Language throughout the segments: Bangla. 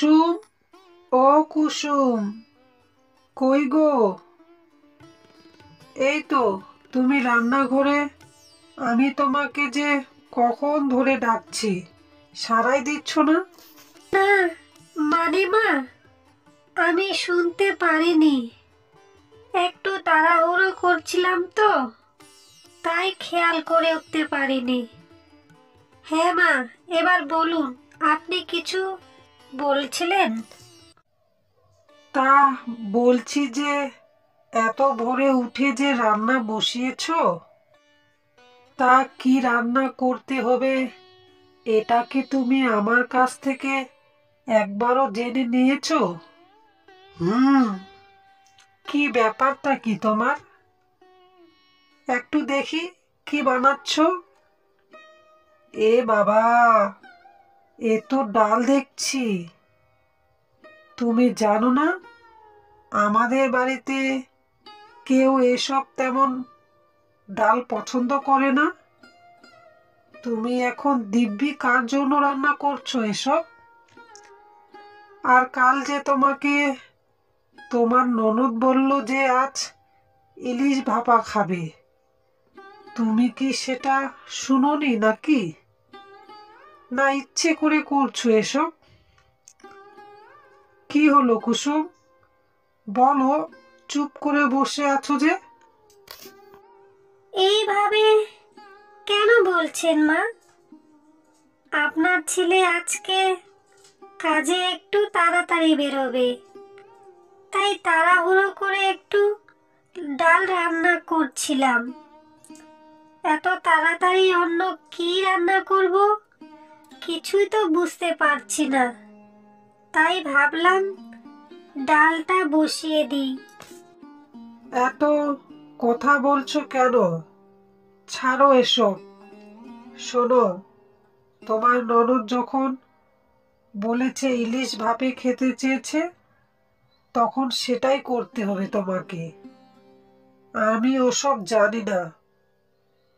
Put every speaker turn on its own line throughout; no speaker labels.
কুসুম, ও কুসুম, কই গো? এই তো, তুমি রান্নাঘরে। আমি তোমাকে যে কখন ধরে ডাকছি, সাড়াই দিচ্ছ না।
না, মানে মা, আমি শুনতে পারিনি। একটু তাড়াহুড়ো করছিলাম তো, তাই খেয়াল করে উঠতে পারিনি। হ্যাঁ মা, এবার বলুন, আপনি কিছু বলছিলেন?
তা বলছি যে, এত ভোরে উঠে যে রান্না বসিয়েছো, তা কি রান্না করতে হবে এটা কি তুমি আমার কাছ থেকে একবারও জেনে নিয়েছো? হুম। কি ব্যাপারটা কি তোমার? একটু দেখি কি বানাচ্ছো। এ বাবা, এ তো ডাল দেখছি। তুমি জানো না, আমাদের বাড়িতে কেউ এসব তেমন ডাল পছন্দ করে না। তুমি এখন দিব্যি কার জন্য রান্না করছো এসব? আর কাল যে তোমাকে তোমার ননদ বলল যে আজ ইলিশ ভাপা খাবে, তুমি কি সেটা শুনোনি নাকি? না ইচ্ছে করে করছো এসব? কি হলো কুসুম, বলো, চুপ করে বসে আছো যে?
এইভাবে কেন বলছেন মা? আপনার ছেলে আজকে কাজে একটু তাড়াতাড়ি বেরোবে, তাই তাড়াহুড়ো করে একটু ডাল রান্না করছিলাম। এত তাড়াতাড়ি অন্য কি রান্না করব কিছুই তো বুঝতে পারছি না, তাই ভাবলাম ডালটা বসিয়ে দিই।
এত কথা বলছো কেন? ছাড়ো এসব। শোনো, তোমার ননদ যখন বলেছে ইলিশ ভাপে খেতে চেয়েছে, তখন সেটাই করতে হবে তোমাকে। আমি ওসব জানি না।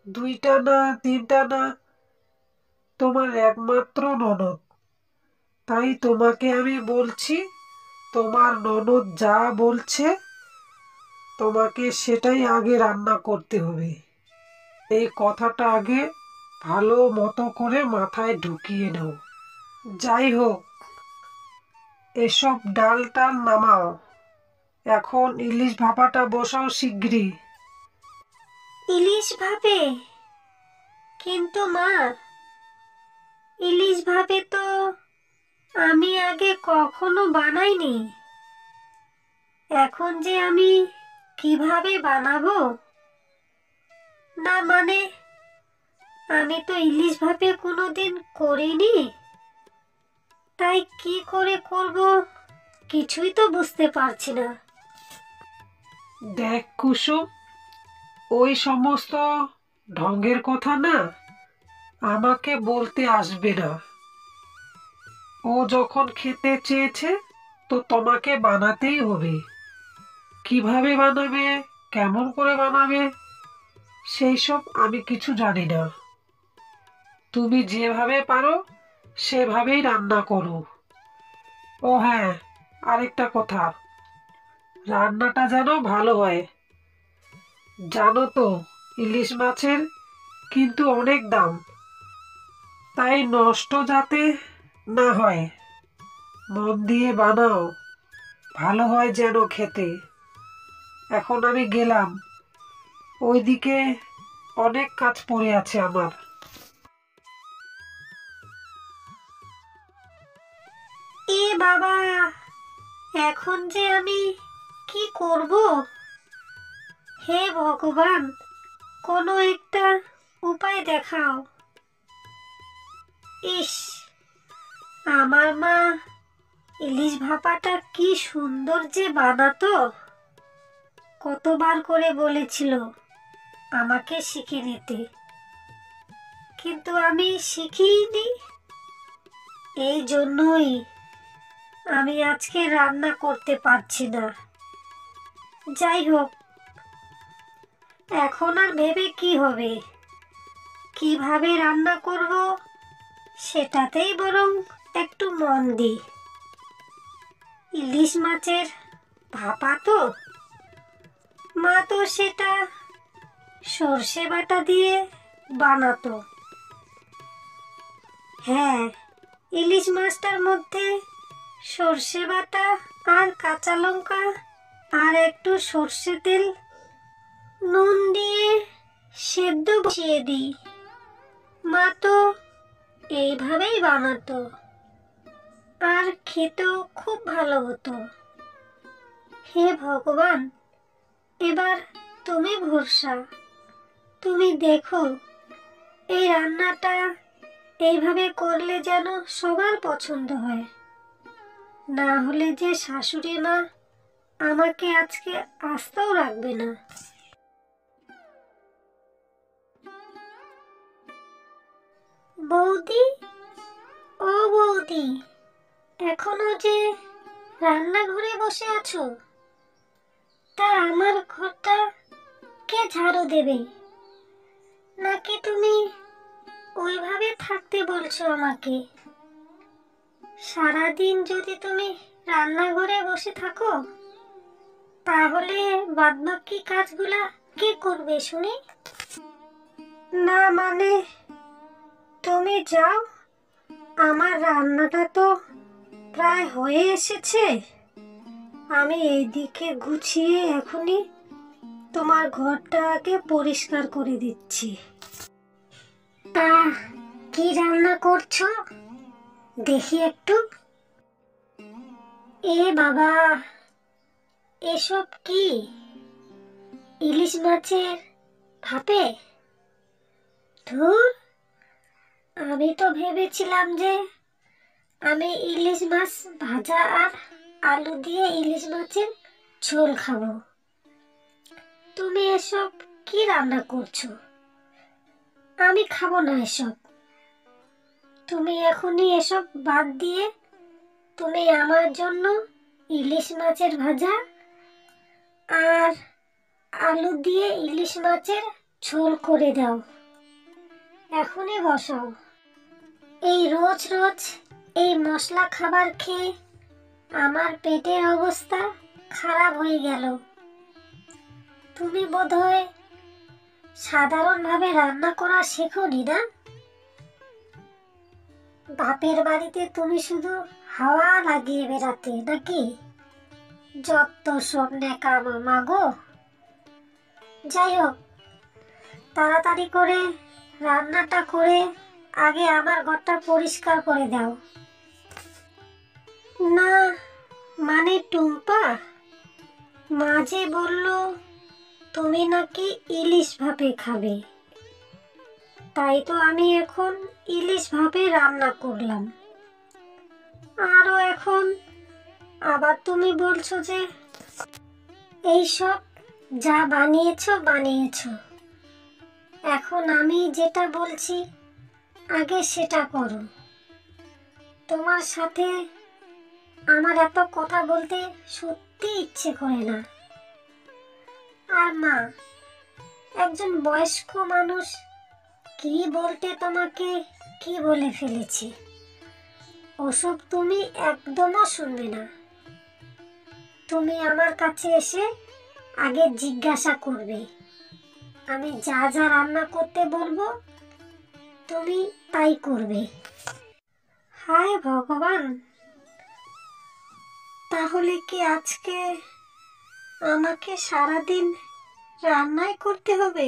দুইটা না, তিনটা না, তোমার একমাত্র ননদ। তাই তোমাকে আমি বলছি, তোমার ননদ যা বলছে তোমাকে সেটাই আগে রান্না করতে হবে। এই কথাটা আগে ভালো মতো করে মাথায় ঢুকিয়ে নাও। যাই হোক, এসব ডাল টাল নামাও, এখন ইলিশ ভাপাটা বসাও শিগগিরই।
ইলিশ ভাপে? কিন্তু মা, ইলিশ ভাপে তো আমি আগে কখনো বানাইনি। এখন যে আমি কিভাবে বানাবো? না মানে, আমি তো ইলিশ ভাপে কোনোদিন করিনি, তাই কি করে করব কিছুই তো বুঝতে পারছি না।
দেখ কুসুম, ওই সমস্ত ঢঙ্গের কথা না আমাকে বলতে আসবে না। ও যখন খেতে চেয়েছে তো তোমাকে বানাতেই হবে। কিভাবে বানাবে, কেমন করে বানাবে, সেই সব আমি কিছু জানি না। তুমি যেভাবে পারো সেভাবেই রান্না করো। ও হ্যাঁ, আরেকটা কথা, রান্নাটা যেন ভালো হয়। জানো তো, ইলিশ মাছের কিন্তু অনেক দাম, তাই নষ্ট যাতে না হয়, মন দিয়ে বানাও, ভালো হয় যেন খেতে। এখন আমি গেলাম, ওইদিকে অনেক কাজ পড়ে আছে আমার।
এ বাবা, এখন যে আমি কি করব? হে ভগবান, কোনো একটা উপায় দেখাও। ইস, আমার মা ইলিশ ভাপাটা কি সুন্দর যে বানাতো! কতবার করে বলেছিল আমাকে শিখে নিতে, কিন্তু আমি শিখিনি। এই জন্যই আমি আজকে রান্না করতে পারছি না। যাই হোক, এখন আর ভেবে কি হবে? কিভাবে রান্না করব সেটাতেই বরং একটু মন দিই। ইলিশ মাছের ভাপা তো, মা তো সেটা সর্ষে বাটা দিয়ে বানাতো। হ্যাঁ, ইলিশ মাছটার মধ্যে সর্ষে বাটা আর কাঁচা লঙ্কা আর একটু সর্ষে তেল নুন দিয়ে সেদ্ধ বসিয়ে দিই। মা তো এইভাবেই বানাতো, আর খেতেও খুব ভালো হতো। হে ভগবান, এবার তুমি ভরসা, তুমি দেখো এই রান্নাটা এইভাবে করলে যেন সবার পছন্দ হয়, না হলে যে শাশুড়ি মা আমাকে আজকে আস্তেও রাখবে না। বৌদি, ও বৌদি, এখনো যে রান্নাঘরে বসে আছো? তা আমার ঘরটা কে ঝাড়ু দেবে? নাকি তুমি ওইভাবে থাকতে বলছো আমাকে? সারাদিন যদি তুমি রান্নাঘরে বসে থাকো, তাহলে বাদবাকি কাজগুলা কে করবে শুনি? না মানে, তুমি যাও, আমার রান্নাটা তো প্রায় হয়ে এসেছে। আমি এইদিকে গুছিয়ে এখনই তোমার ঘরটা আগে পরিষ্কার করে দিচ্ছি। কি রান্না করছো দেখি একটু। এ বাবা, এসব কি? ইলিশ মাছের ভাপে? ধুর, আমি তো ভেবেছিলাম যে আমি ইলিশ মাছ ভাজা আর আলু দিয়ে ইলিশ মাছের ঝোল খাবো। তুমি এসব কি রান্না করছো? আমি খাবো না এসব। তুমি এখনই এসব বাদ দিয়ে তুমি আমার জন্য ইলিশ মাছের ভাজা আর আলু দিয়ে ইলিশ মাছের ঝোল করে দাও। এখনই বসাও। এই রোজ রোজ এই মশলা খাবার খেয়ে আমার পেটের অবস্থা খারাপ হয়ে গেল। তুমি বোধহয় সাধারণভাবে রান্না করা শেখোনি না? বাপের বাড়িতে তুমি শুধু হাওয়া লাগিয়ে বেড়াতে নাকি? যত সব নেকামো মাগো। যাই হোক, তাড়াতাড়ি করে রান্নাটা করে আগে আমার ঘরটা পরিষ্কার করে দাও। না মানে টুম্পা, মা যে বলল তুমি নাকি ইলিশ ভাপে খাবে, তাই তো আমি এখন ইলিশ ভাপে রান্না করলাম। আরও এখন আবার তুমি বলছো যে এইসব যা বানিয়েছো বানিয়েছো। এখন আমি যেটা বলছি আগে সেটা করো। তোমার সাথে আমার এত কথা বলতে সত্যি ইচ্ছে করে না। আর মা, একজন বয়স্ক মানুষ, কি বলতে তোমাকে কি বলে ফেলেছি, ওসব তুমি একদমও শুনবে না। তুমি আমার কাছে এসে আগে জিজ্ঞাসা করবে, আমি যা যা রান্না করতে বলবো তুমি তাই করবে। হায় ভগবান, তাহলে কি আজকে আমাকে সারাদিন রান্নাই করতে হবে?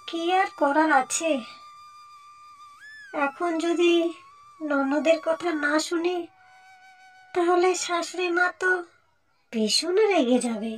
কি আর করার আছে? এখন যদি ননদের কথা না শুনি, তাহলে শাশুড়ি মা তো ভীষণ রেগে যাবে।